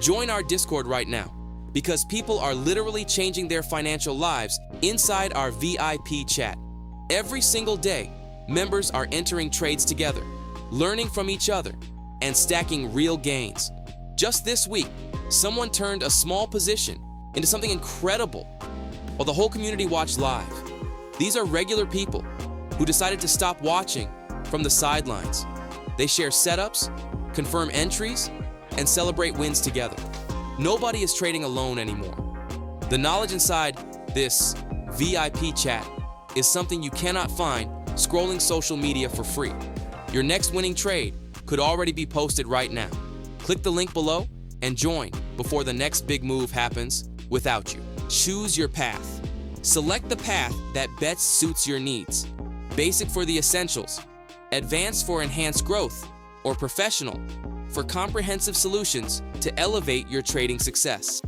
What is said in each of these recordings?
Join our Discord right now, because people are literally changing their financial lives inside our VIP chat. Every single day, members are entering trades together, learning from each other, and stacking real gains. Just this week, someone turned a small position into something incredible while the whole community watched live. These are regular people who decided to stop watching from the sidelines. They share setups, confirm entries, and celebrate wins together. Nobody is trading alone anymore. The knowledge inside this VIP chat is something you cannot find scrolling social media for free. Your next winning trade could already be posted right now. Click the link below and join before the next big move happens without you. Choose your path. Select the path that best suits your needs. Basic for the essentials, advanced for enhanced growth, or professional for comprehensive solutions to elevate your trading success.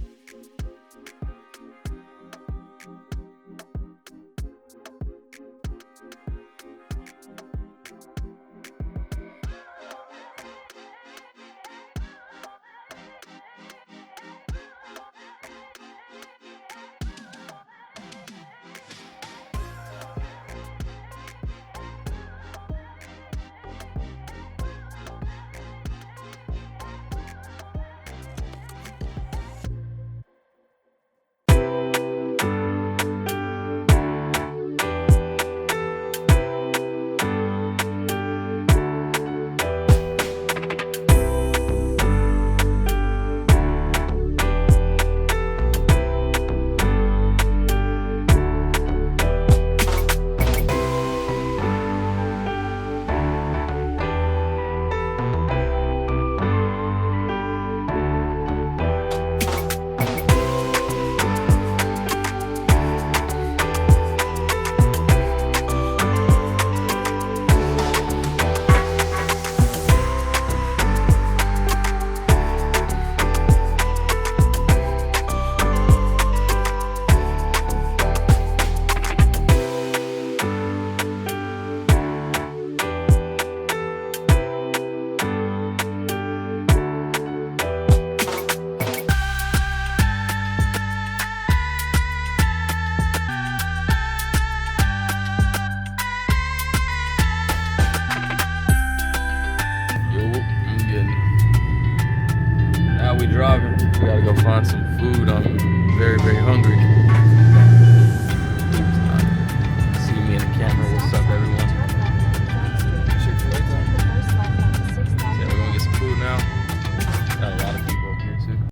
We driving. We gotta go find some food. I'm very, very hungry. See me in the camera. What's up, everyone?